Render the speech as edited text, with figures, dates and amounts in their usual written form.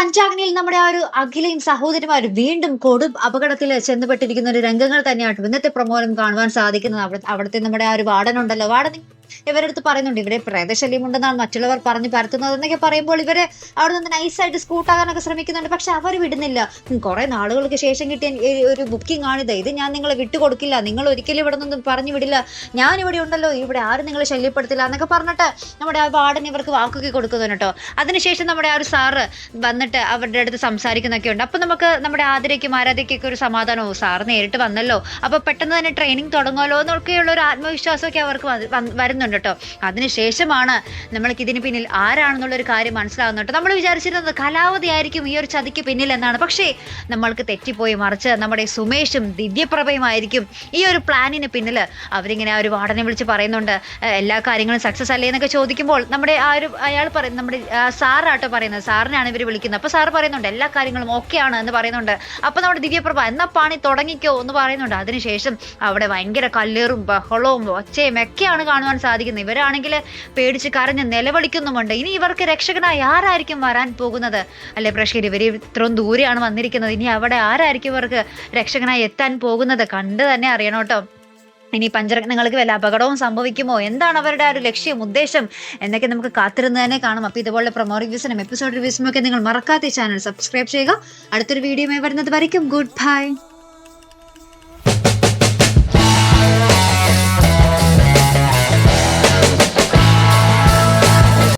പഞ്ചാഗ്നിയിൽ നമ്മുടെ ആ ഒരു അഖിലയും സഹോദരിമാരും വീണ്ടും കൊടും അപകടത്തിൽ ചെന്നുപെട്ടിരിക്കുന്ന ഒരു രംഗങ്ങൾ തന്നെയാണ് ഇന്നത്തെ പ്രമോദം കാണുവാൻ സാധിക്കുന്നത്. അവിടുത്തെ നമ്മുടെ ആ ഒരു വാർഡനുണ്ടല്ലോ, വാർഡൻ ഇവരുടെ അടുത്ത് പറയുന്നുണ്ട് ഇവരെ പ്രേതശല്യം ഉണ്ടെന്നാണ് മറ്റുള്ളവർ പറഞ്ഞു പരത്തുന്നത് എന്നൊക്കെ പറയുമ്പോൾ ഇവരെ അവിടെ നിന്ന് നൈസായിട്ട് സ്കൂട്ടാകാനൊക്കെ ശ്രമിക്കുന്നുണ്ട്. പക്ഷെ അവർ വിടുന്നില്ല. കുറെ നാളുകൾക്ക് ശേഷം കിട്ടിയ ഒരു ബുക്കിംഗ് ആണിത്, ഇത് ഞാൻ നിങ്ങളെ വിട്ടുകൊടുക്കില്ല, നിങ്ങൾ ഒരിക്കലും ഇവിടെ നിന്നും പറഞ്ഞു വിടില്ല, ഞാൻ ഇവിടെ ഉണ്ടല്ലോ, ഇവിടെ ആരും നിങ്ങളെ ശല്യപ്പെടുത്തില്ല എന്നൊക്കെ പറഞ്ഞിട്ട് നമ്മുടെ ആ വാർഡൻ ഇവർക്ക് വാക്കൊക്കെ കൊടുക്കുന്നു കേട്ടോ. അതിനുശേഷം നമ്മുടെ ആ ഒരു സാറ് വന്നിട്ട് അവരുടെ അടുത്ത് സംസാരിക്കുന്നൊക്കെ ഉണ്ട്. അപ്പൊ നമുക്ക് നമ്മുടെ ആതിരയ്ക്കും ആരാധയ്ക്കൊക്കെ ഒരു സമാധാനവും, സാറ് നേരിട്ട് വന്നല്ലോ, അപ്പൊ പെട്ടെന്ന് തന്നെ ട്രെയിനിങ് തുടങ്ങുമല്ലോ എന്നൊക്കെയുള്ള ഒരു ആത്മവിശ്വാസമൊക്കെ അവർക്ക് വരുന്നുണ്ട് കേട്ടോ. അതിനുശേഷമാണ് നമ്മൾക്ക് ഇതിന് പിന്നിൽ ആരാണെന്നുള്ളൊരു കാര്യം മനസ്സിലാകുന്നുണ്ട്. നമ്മൾ വിചാരിച്ചിരുന്നത് കലാവധി ആയിരിക്കും ഈ ഒരു ചതിക്ക് പിന്നിൽ എന്നാണ്. പക്ഷേ നമ്മൾക്ക് തെറ്റിപ്പോയി, മറിച്ച് നമ്മുടെ സുമേഷും ദിവ്യപ്രഭയുമായിരിക്കും ഈ ഒരു പ്ലാനിന് പിന്നിൽ. അവരിങ്ങനെ ആ ഒരു വാർഡനെ വിളിച്ച് പറയുന്നുണ്ട് എല്ലാ കാര്യങ്ങളും സക്സസ് അല്ലേ എന്നൊക്കെ ചോദിക്കുമ്പോൾ നമ്മുടെ ആ ഒരു അയാൾ പറയും, നമ്മുടെ സാറാട്ടോ പറയുന്നത്, സാറിനാണ് ഇവർ വിളിക്കുന്നത്. അപ്പൊ സാറ് പറയുന്നുണ്ട് എല്ലാ കാര്യങ്ങളും ഓക്കെ ആണ് എന്ന് പറയുന്നുണ്ട്. അപ്പൊ നമ്മുടെ ദിവ്യപ്രഭ എന്നാ പണി തുടങ്ങിക്കോ എന്ന് പറയുന്നുണ്ട്. അതിനുശേഷം അവിടെ ഭയങ്കര കല്ലേറും ബഹളവും ഒച്ചയും ഒക്കെയാണ് കാണുവാൻ സാധിക്കുന്നത്. ഇവരാണെങ്കിൽ പേടിച്ച് കരഞ്ഞ് നിലവിളിക്കുന്നുമുണ്ട്. ഇനി ഇവർക്ക് രക്ഷകനായി ആരായിരിക്കും വരാൻ പോകുന്നത് അല്ലെ പ്രേക്ഷകർ? ഇവർ ഇത്രയും ദൂരെയാണ് വന്നിരിക്കുന്നത്, ഇനി അവിടെ ആരായിരിക്കും ഇവർക്ക് രക്ഷകനായി എത്താൻ പോകുന്നത്? കണ്ടു തന്നെ അറിയണം കേട്ടോ. ഇനി പഞ്ചരത്നങ്ങൾക്ക് വല്ല അപകടവും സംഭവിക്കുമോ, എന്താണ് അവരുടെ ആ ഒരു ലക്ഷ്യം, ഉദ്ദേശം എന്നൊക്കെ നമുക്ക് കാത്തിരുന്ന് തന്നെ കാണും. അപ്പൊ ഇതുപോലെ പ്രൊമോ റിവ്യൂസിനും എപ്പിസോഡ് റിവ്യൂസിനും ഒക്കെ നിങ്ങൾ മറക്കാത്ത ചാനൽ സബ്സ്ക്രൈബ് ചെയ്യുക. അടുത്തൊരു വീഡിയോ വരുന്നത് വരയ്ക്കും ഗുഡ് ബൈ.